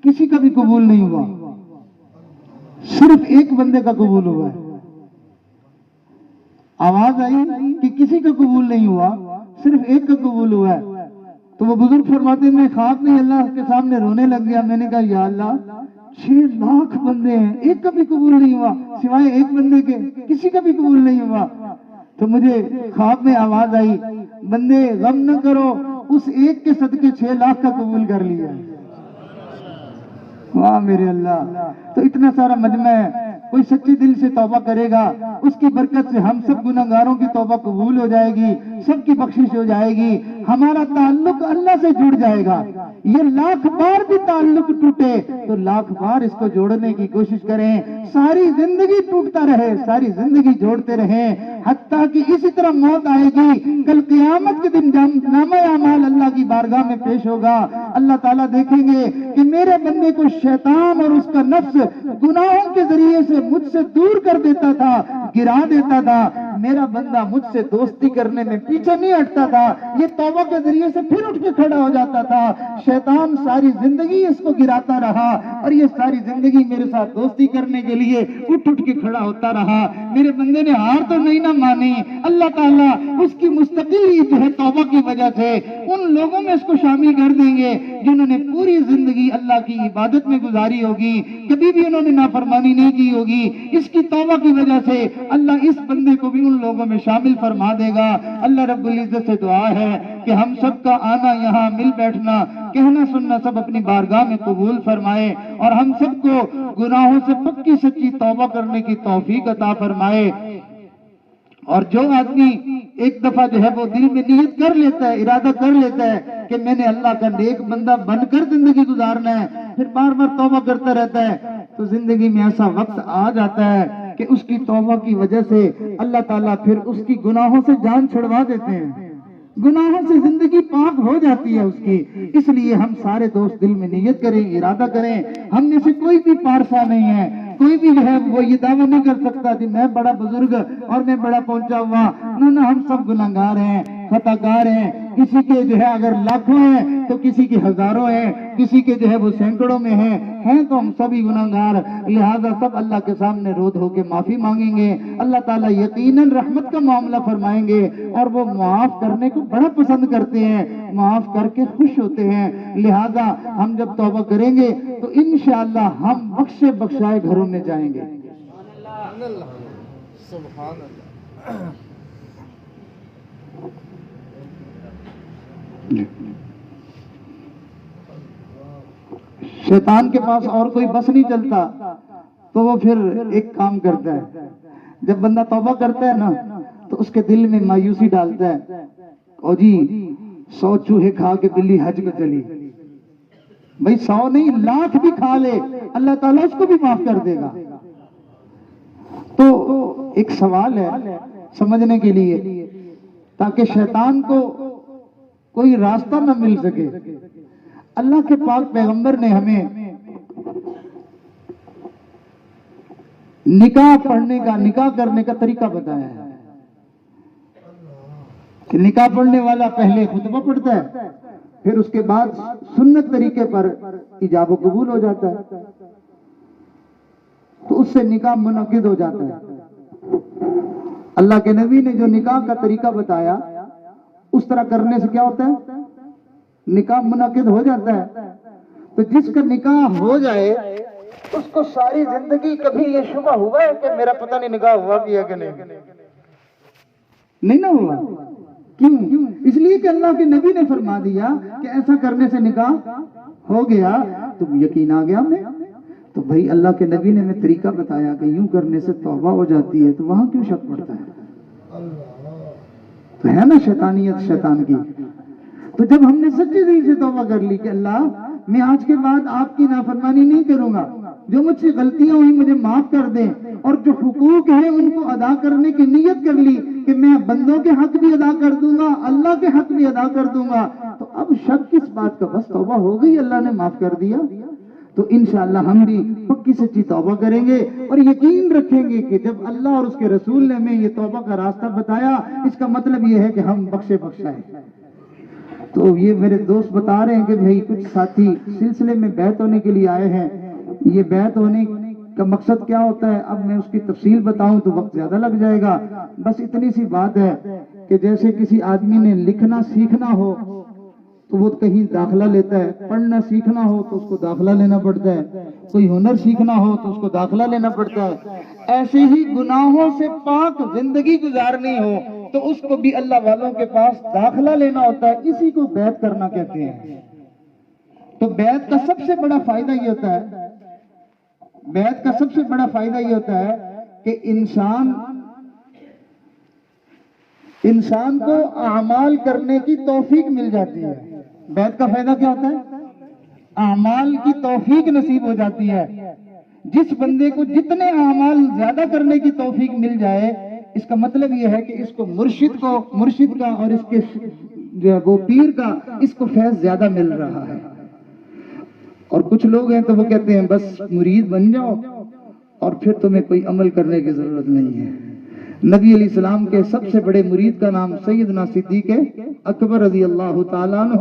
کسی کا بھی قبول نہیں ہوا، صرف ایک بندے کا قبول ہوا ہے۔ آواز آئی کہ کسی کا قبول نہیں ہوا، صرف ایک کا قبول ہوا ہے۔ تو وہ بزرگ فرماتے ہیں میں خواب میں اللہ کے سامنے رونے لگ گیا، میں نے کہا یا اللہ 6 لاکھ بندے ہیں، ایک کا بھی قبول نہیں ہوا، سوائے ایک بندے کے کسی کا بھی قبول نہیں ہوا۔ تو مجھے خواب میں آواز آئی بندے غم نہ کرو، اس ایک کے صدقے 6 لاکھ کا قبول کر لیا۔ واہ میرے اللہ! تو اتنا سارا مجمع ہے، کوئی سچے دل سے توبہ کرے گا، اس کی برکت سے ہم سب گناہگاروں کی توبہ قبول ہو جائے گی، سب کی بخشش ہو جائے گی، ہمارا تعلق اللہ سے جڑ جائے گا۔ یہ لاکھ بار بھی تعلق ٹوٹے تو لاکھ بار اس کو جوڑنے کی کوشش کریں، ساری زندگی ٹوٹتا رہے، ساری زندگی جوڑتے رہیں، حتیٰ کہ اسی طرح موت آئے گی، کل قیامت کے دن نامہ اعمال اللہ کی بارگاہ میں پیش ہوگا، اللہ تعالیٰ دیکھیں گے کہ میرے بندے کو شیطان اور اس کا نفس گناہوں کے ذریعے سے مجھ سے دور کر دیتا تھا، گرا دیتا تھا، میرا بندہ مجھ سے دوستی کرنے میں پیچھے نہیں ہٹتا تھا، یہ توبہ کے ذریعے سے پھر اٹھ کے کھڑا ہو جاتا تھا۔ شیطان ساری زندگی اس کو گراتا رہا اور یہ ساری زندگی میرے ساتھ دوستی کرنے کے لیے اٹھ کے کھڑا ہوتا رہا۔ میرے بندے نے ہار تو نہیں نہ مانی، اللہ تعالیٰ اس کی مستقل جو ہے توبہ کی وجہ سے ان لوگوں میں اس کو شامل کر دیں گے جنہوں نے پوری زندگی اللہ کی عبادت میں گزاری ہوگی، کبھی بھی انہوں نے نافرمانی نہیں کی ہوگی، اس کی توبہ کی وجہ سے اللہ اس بندے کو بھی ان لوگوں میں شامل فرما دے گا۔ اللہ رب العزت سے دعا ہے کہ ہم سب کا آنا، یہاں مل بیٹھنا، کہنا سننا سب اپنی بارگاہ میں قبول فرمائے اور ہم سب کو گناہوں سے پکی سچی توبہ کرنے کی توفیق عطا فرمائے۔ اور جو آدمی ایک دفعہ جو ہے وہ دل میں نیت کر لیتا ہے، ارادہ کر لیتا ہے کہ میں نے اللہ کا نیک بندہ بن کر زندگی گزارنا ہے، پھر بار بار توبہ کرتا رہتا ہے، تو زندگی میں ایسا وقت آ جاتا ہے کہ اس کی توبہ کی وجہ سے اللہ تعالیٰ پھر اس کی گناہوں سے جان چھڑوا دیتے ہیں، گناہوں سے زندگی پاک ہو جاتی ہے اس کی۔ اس لیے ہم سارے دوست دل میں نیت کریں، ارادہ کریں، ہم میں سے کوئی بھی پارسا نہیں ہے، کوئی بھی جو ہے وہ یہ دعویٰ نہیں کر سکتا کہ میں بڑا بزرگ اور میں بڑا پہنچا ہوا، نہ ہم سب گناہگار ہیں، خطا کار ہیں، کسی کے جو ہے اگر لاکھوں ہیں تو کسی کے ہزاروں ہیں، کسی کے جو ہے وہ سینکڑوں میں ہیں تو ہم سبھی گناہگار، لہذا سب اللہ کے سامنے رو دھو کے معافی مانگیں گے، اللہ تعالیٰ یقیناً رحمت کا معاملہ فرمائیں گے اور وہ معاف کرنے کو بڑا پسند کرتے ہیں، معاف کر کے خوش ہوتے ہیں۔ لہذا ہم جب توبہ کریں گے تو انشاءاللہ ہم بخشے بخشائے گھروں میں جائیں گے۔ سبحان اللہ۔ شیطان کے پاس اور کوئی بس نہیں چلتا تو وہ پھر ایک کام کرتا ہے، جب بندہ توبہ کرتا ہے نا تو اس کے دل میں مایوسی ڈالتا ہے، او جی 100 چوہے کھا کے بلی حج کو چلی، بھائی 100 نہیں لاکھ بھی کھا لے اللہ تعالیٰ اس کو بھی معاف کر دے گا۔ تو ایک سوال ہے سمجھنے کے لیے تاکہ شیطان کو کوئی راستہ نہ مل سکے، اللہ کے پاک پیغمبر نے ہمیں نکاح پڑھنے کا، نکاح کرنے کا طریقہ بتایا ہے کہ نکاح پڑھنے والا پہلے خطبہ پڑھتا ہے، پھر اس کے بعد سنت طریقے پر ایجاب و قبول ہو جاتا ہے، تو اس سے نکاح منعقد ہو جاتا ہے۔ اللہ کے نبی نے جو نکاح کا طریقہ بتایا اس طرح کرنے سے کیا ہوتا ہے؟ نکاح منعقد ہو جاتا ہے۔ تو جس کا نکاح ہو جائے اس کو ساری زندگی کبھی یہ شبہ ہوا ہے کہ میرا پتہ نہیں نکاح ہوا بھی ہے کہ نہیں نہ ہوا؟ کیوں؟ اس لیے کہ اللہ کے نبی نے فرما دیا کہ ایسا کرنے سے نکاح ہو گیا، تو یقین آ گیا ہمیں۔ تو بھائی اللہ کے نبی نے ہمیں طریقہ بتایا کہ یوں کرنے سے توبہ ہو جاتی ہے، تو وہاں کیوں شک پڑتا ہے؟ تو ہے نا شیطانیت شیطان کی۔ تو جب ہم نے سچے دل سے توبہ کر لی کہ اللہ میں آج کے بعد آپ کی نافرمانی نہیں کروں گا، جو مجھ سے غلطیاں ہوئی مجھے معاف کر دیں، اور جو حقوق ہیں ان کو ادا کرنے کی نیت کر لی کہ میں بندوں کے حق بھی ادا کر دوں گا، اللہ کے حق بھی ادا کر دوں گا، تو اب شک کس بات کا، بس توبہ ہو گئی، اللہ نے معاف کر دیا۔ تو انشاءاللہ ہم بھی پکی سچی توبہ کریں گے اور یقین رکھیں گے کہ جب اللہ اور اس کے رسول نے ہمیں یہ توبہ کا راستہ بتایا، اس کا مطلب یہ ہے کہ ہم بخشے بخشائے۔ تو یہ میرے دوست بتا رہے ہیں کہ بھائی کچھ ساتھی سلسلے میں بیعت ہونے کے لیے آئے ہیں. یہ بیعت ہونے کا مقصد کیا ہوتا ہے اب میں اس کی تفصیل بتاؤں تو وقت زیادہ لگ جائے گا. بس اتنی سی بات ہے کہ جیسے کسی آدمی نے لکھنا سیکھنا ہو تو وہ کہیں داخلہ لیتا ہے، پڑھنا سیکھنا ہو تو اس کو داخلہ لینا پڑتا ہے، کوئی ہنر سیکھنا ہو تو اس کو داخلہ لینا پڑتا ہے. ایسے ہی گناہوں سے پاک زندگی گزارنی ہو تو اس کو بھی اللہ والوں کے پاس داخلہ لینا ہوتا ہے. اسی کو بیعت کرنا کہتے ہیں. تو بیعت کا سب سے بڑا فائدہ یہ ہوتا ہے، بیعت کا سب سے بڑا فائدہ یہ ہوتا ہے کہ انسان کو اعمال کرنے کی توفیق مل جاتی ہے. بیعت کا فائدہ کیا ہوتا ہے؟ اعمال کی توفیق نصیب ہو جاتی ہے. جس بندے کو جتنے اعمال زیادہ کرنے کی توفیق مل جائے اس کا مطلب یہ ہے کہ اس کو مرشد کا اور اس کے جو وہ پیر کا اس کو فیض زیادہ مل رہا ہے. اور کچھ لوگ ہیں تو وہ کہتے ہیں بس مرید بن جاؤ اور پھر تمہیں کوئی عمل کرنے کی ضرورت نہیں ہے. نبی علیہ السلام کے سب سے بڑے مرید کا نام سیدنا صدیق اکبر رضی اللہ تعالیٰ عنہ،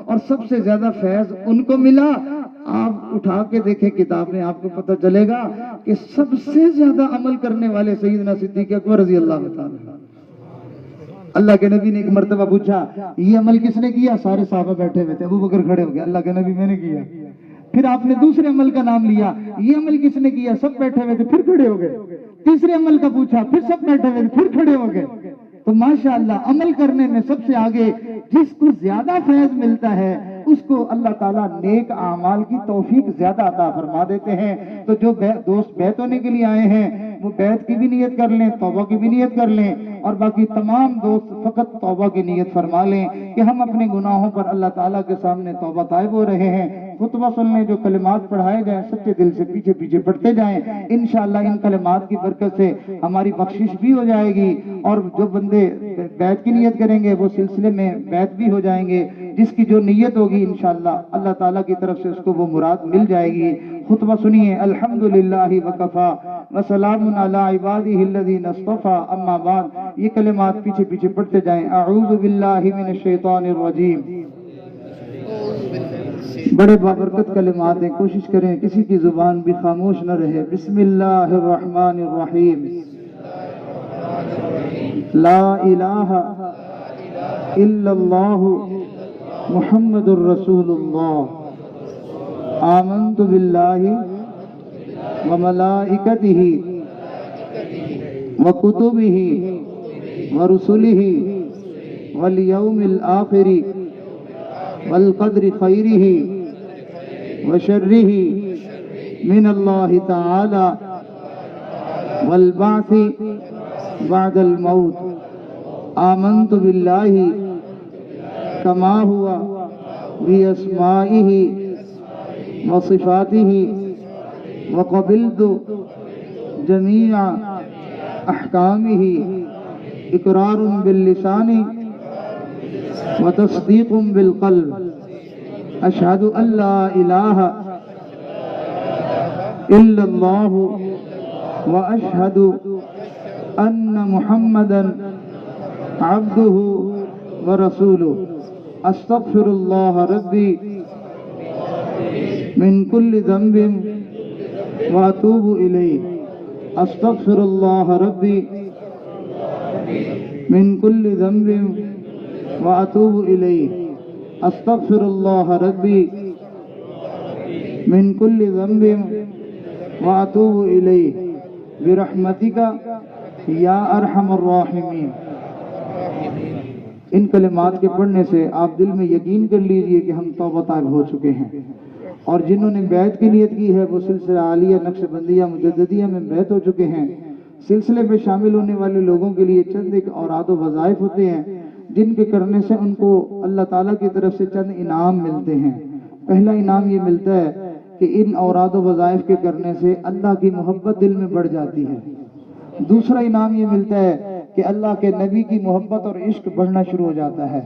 اور سب سے زیادہ فیض ان کو ملا. آپ اٹھا کے دیکھیں کتابیں، آپ کو پتہ چلے گا کہ سب سے زیادہ عمل کرنے والے سیدنا صدیق اکبر رضی اللہ تعالیٰ. اللہ کے نبی نے ایک مرتبہ پوچھا یہ عمل کس نے کیا؟ سارے صحابہ بیٹھے ہوئے تھے، ابو بکر کھڑے ہو گئے، اللہ کے نبی میں نے کیا. پھر آپ نے دوسرے عمل کا نام لیا، یہ عمل کس نے کیا؟ سب بیٹھے ہوئے تھے، پھر کھڑے ہو گئے. تیسرے عمل کا پوچھا، پھر سب بیٹھے ہوئے تھے، پھر کھڑے ہو گئے. تو ماشاءاللہ عمل کرنے میں سب سے آگے جس کو زیادہ فیض ملتا ہے اس کو اللہ تعالیٰ نیک اعمال کی توفیق زیادہ عطا فرما دیتے ہیں. تو جو دوست بیعت ہونے کے لیے آئے ہیں وہ بیعت کی بھی نیت کر لیں، توبہ کی بھی نیت کر لیں، اور باقی تمام دوست فقط توبہ کی نیت فرما لیں کہ ہم اپنے گناہوں پر اللہ تعالیٰ کے سامنے توبہ طائب ہو رہے ہیں. خطبہ سننے جو کلمات پڑھائے جائیں سچے دل سے پیچھے پیچھے پڑھتے جائیں. انشاءاللہ ان کلمات کی برکت سے ہماری بخشش بھی ہو جائے گی، اور جو بندے بیعت کی نیت کریں گے وہ سلسلے میں بیعت بھی ہو جائیں گے. جس کی جو نیت ہوگی انشاءاللہ اللہ تعالیٰ کی طرف سے اس کو وہ مراد مل جائے گی. خطبہ سنیے. الحمدللہ وکفا وسلام علی عبادہ الذین اصطفیٰ، اما بعد. یہ کلمات پیچھے پیچھے پڑھتے جائیں. اعوذ باللہ من الشیطان الرجیم. بڑے بابرکت کلمات ہیں، کوشش کریں کسی کی زبان بھی خاموش نہ رہے. بسم اللہ الرحمن الرحیم. لا الہ الا اللہ محمد الرسول اللہ. آمنت باللہ وملائکتہ وکتبہ ورسلہ والیوم الآخر والقدر خیرہ وشرہ من اللہ تعالی والبعث بعد الموت. آمنت باللہ کما ہوا باسمائہ وصفاتہ وقبلت جمیع احکامہ اقرار باللسان وتصدیق بالقلب. اشہد ان لا الہ الا اللہ واشہد ان محمدا عبدہ ورسولہ. استغفر اللہ ربی من کل ذنب واتوب الیہ. استغفر اللہ ربی من کل ذنب واتوب الیہ. استغفر اللہ ربی من کل ذنب واتوب الیہ برحمتک یا ارحم الراحمین. ان کلمات کے پڑھنے سے آپ دل میں یقین کر لیجئے کہ ہم توبہ طائب ہو چکے ہیں. اور جنہوں نے بیعت کی نیت کی ہے وہ سلسلہ عالیہ نقش بندیہ مجددیہ میں بیعت ہو چکے ہیں. سلسلے میں شامل ہونے والے لوگوں کے لیے چند ایک اوراد و وظائف ہوتے ہیں جن کے کرنے سے ان کو اللہ تعالیٰ کی طرف سے چند انعام ملتے ہیں. پہلا انعام یہ ملتا ہے کہ ان اوراد و وظائف کے کرنے سے اللہ کی محبت دل میں بڑھ جاتی ہے. دوسرا انعام یہ ملتا ہے کہ اللہ کے نبی کی محبت اور عشق بڑھنا شروع ہو جاتا ہے.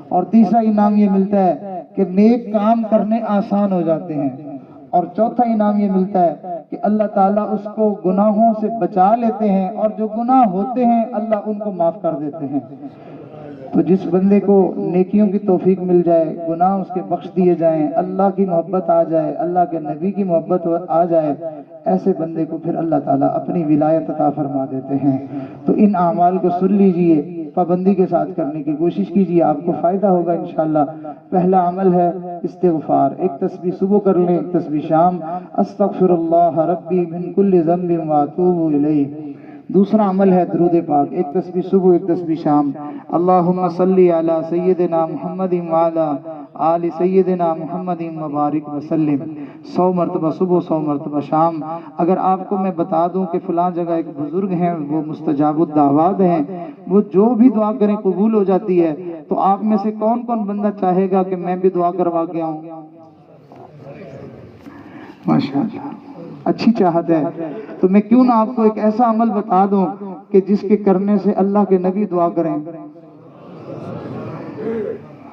اور تیسرا انعام یہ ملتا ہے کہ نیک کام کرنے آسان ہو جاتے ہیں. اور چوتھا انعام یہ ملتا ہے کہ اللہ تعالیٰ اس کو گناہوں سے بچا لیتے ہیں، اور جو گناہ ہوتے ہیں اللہ ان کو معاف کر دیتے ہیں. تو جس بندے کو نیکیوں کی توفیق مل جائے، گناہ اس کے بخش دیے جائیں، اللہ کی محبت آ جائے، اللہ کے نبی کی محبت آ جائے، ایسے بندے کو پھر اللہ تعالیٰ اپنی ولایت عطا فرما دیتے ہیں۔ تو ان اعمال کو سن لیجئے، پابندی کے ساتھ کرنے کی کوشش کیجئے، آپ کو فائدہ ہوگا انشاءاللہ۔ پہلا عمل ہے استغفار، ایک تسبیح صبح کر لیں، ایک تسبیح شام، استغفر اللہ ربی من کل ذنب واتوب الیہ۔ دوسرا عمل ہے درود پاک، ایک تسبیح صبح ایک تسبیح شام، اللہم صلی علی سیدنا محمد وعلی آل سیدنا محمد مبارک وسلم، 100 مرتبہ صبح 100 مرتبہ شام۔ اگر آپ کو میں بتا دوں کہ فلاں جگہ ایک بزرگ ہیں، وہ مستجاب الدعوات ہیں، وہ جو بھی دعا کریں قبول ہو جاتی ہے، تو آپ میں سے کون کون بندہ چاہے گا کہ میں بھی دعا کروا کے آؤں؟ ماشاءاللہ، اچھی چاہت ہے۔ تو میں کیوں نہ آپ کو ایک ایسا عمل بتا دوں کہ جس کے کرنے سے اللہ کے نبی دعا کریں۔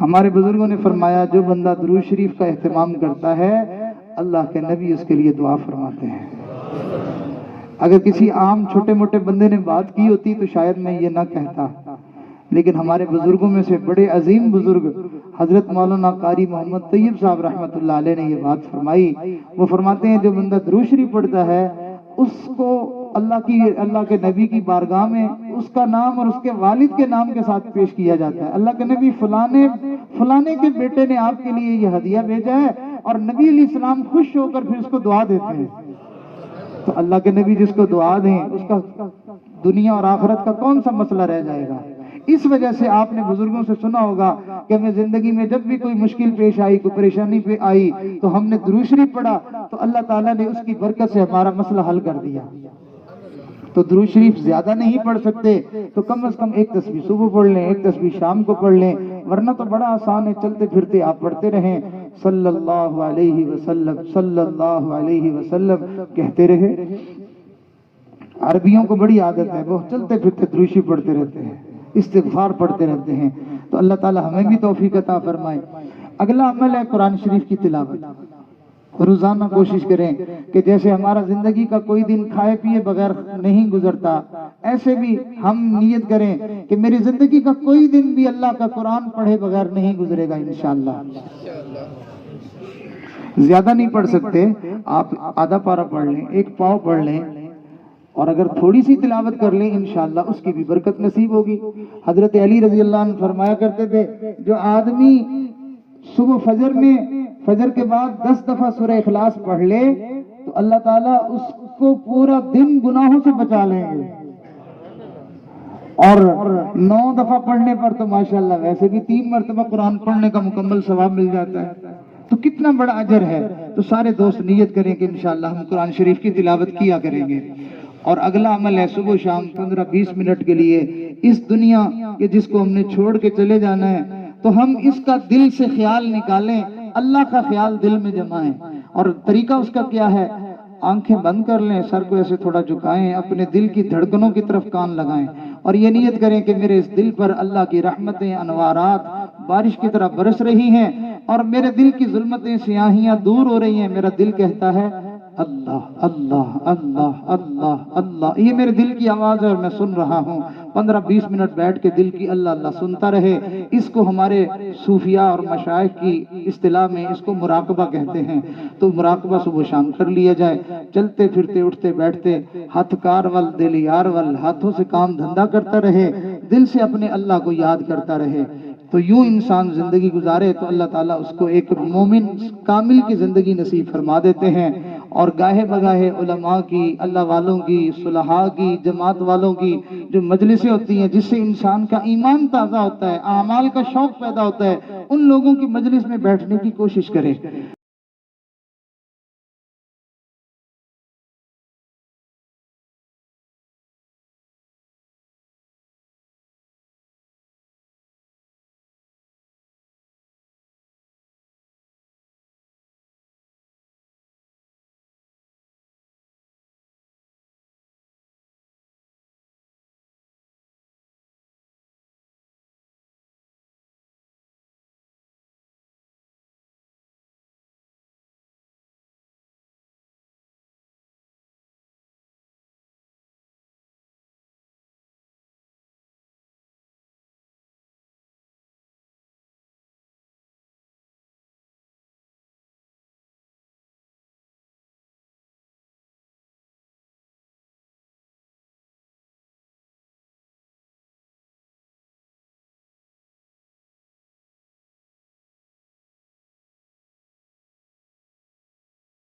ہمارے بزرگوں نے فرمایا جو بندہ درود شریف کا اہتمام کرتا ہے، اللہ کے نبی اس کے لیے دعا فرماتے ہیں۔ اگر کسی عام چھوٹے موٹے بندے نے بات کی ہوتی تو شاید میں یہ نہ کہتا، لیکن ہمارے بزرگوں میں سے بڑے عظیم بزرگ حضرت مولانا قاری محمد طیب صاحب رحمۃ اللہ علیہ نے یہ بات فرمائی۔ وہ فرماتے ہیں جو بندہ درود شریف پڑھتا ہے، اس کو اللہ کے نبی کی بارگاہ میں اس کا نام اور اس کے والد کے نام کے ساتھ پیش کیا جاتا ہے۔ اللہ کے نبی فلانے کے بیٹے نے آپ کے لیے یہ ہدیہ بھیجا ہے، اور نبی علیہ السلام خوش ہو کر پھر اس کو دعا دیتے ہیں۔ تو اللہ کے نبی جس کو دعا دیں، اس کا دنیا اور آخرت کا کون سا مسئلہ رہ جائے گا؟ اس وجہ سے آپ نے بزرگوں سے سنا ہوگا کہ ہمیں زندگی میں جب بھی کوئی مشکل پیش آئی، کوئی پریشانی پہ آئی، تو ہم نے درود شریف پڑھا تو اللہ تعالیٰ نے اس کی برکت سے ہمارا مسئلہ حل کر دیا۔ تو درود شریف زیادہ نہیں پڑھ سکتے تو کم از کم ایک تسبیح صبح پڑھ لیں، ایک تسبیح شام کو پڑھ لیں، ورنہ تو بڑا آسان ہے، چلتے پھرتے آپ پڑھتے رہیں صلی اللہ علیہ وسلم صلی اللہ علیہ وسلم کہتے رہے۔ عربیوں کو بڑی عادت ہے، وہ چلتے پھرتے درود شریف پڑھتے رہتے ہیں، استغفار پڑھتے رہتے ہیں۔ تو اللہ تعالی ہمیں بھی توفیق عطا فرمائے۔ اگلا عمل ہے قرآن شریف کی تلاوت۔ روزانہ کوشش کریں کہ جیسے ہمارا زندگی کا کوئی دن کھائے پیے بغیر نہیں گزرتا، ایسے بھی ہم نیت کریں کہ میری زندگی کا کوئی دن بھی اللہ کا قرآن پڑھے بغیر نہیں گزرے گا انشاءاللہ۔ زیادہ نہیں پڑھ سکتے، آپ آدھا پارہ پڑھ لیں، ایک پاؤ پڑھ لیں، اور اگر تھوڑی سی تلاوت کر لیں انشاءاللہ اس کی بھی برکت نصیب ہوگی۔ حضرت علی رضی اللہ عنہ فرمایا کرتے تھے جو آدمی صبح فجر کے بعد 10 دفعہ سورہ اخلاص پڑھ لے تو اللہ تعالیٰ اس کو پورا دن گناہوں سے بچا لیں گے، اور 9 دفعہ پڑھنے پر تو ماشاءاللہ ویسے بھی 3 مرتبہ قرآن پڑھنے کا مکمل ثواب مل جاتا ہے۔ تو کتنا بڑا اجر ہے۔ تو سارے دوست نیت کریں کہ انشاءاللہ ہم قرآن شریف کی تلاوت کیا کریں گے۔ اور اگلا عمل ہے صبح شام 15-20 منٹ کے لیے اس دنیا کے جس کو ہم نے چھوڑ کے چلے جانا ہے، تو ہم اس کا دل سے خیال نکالیں، اللہ کا خیال دل میں جمائیں۔ اور طریقہ اس کا کیا ہے؟ آنکھیں بند کر لیں، سر کو ایسے تھوڑا جھکائیں، اپنے دل کی دھڑکنوں کی طرف کان لگائیں، اور یہ نیت کریں کہ میرے اس دل پر اللہ کی رحمتیں انوارات بارش کی طرح برس رہی ہیں، اور میرے دل کی ظلمتیں سیاہیاں دور ہو رہی ہیں۔ میرا دل کہتا ہے اللہ اللہ اللہ اللہ اللہ، یہ میرے دل کی آواز ہے اور میں سن رہا ہوں۔ 15-20 منٹ بیٹھ کے دل کی اللہ اللہ سنتا رہے۔ اس کو ہمارے صوفیاء اور مشائخ کی اصطلاح میں اس کو مراقبہ کہتے ہیں۔ تو مراقبہ صبح شام کر لیا جائے، چلتے پھرتے اٹھتے بیٹھتے، ہاتھ کار ول دل یار ول، ہاتھوں سے کام دھندا کرتا رہے، دل سے اپنے اللہ کو یاد کرتا رہے۔ تو یوں انسان زندگی گزارے تو اللہ تعالیٰ اس کو ایک مومن کامل کی زندگی نصیب فرما دیتے ہیں۔ اور گاہے بگاہے علماء کی، اللہ والوں کی، صلحاء کی، جماعت والوں کی جو مجلسیں ہوتی ہیں جس سے انسان کا ایمان تازہ ہوتا ہے، اعمال کا شوق پیدا ہوتا ہے، ان لوگوں کی مجلس میں بیٹھنے کی کوشش کرے۔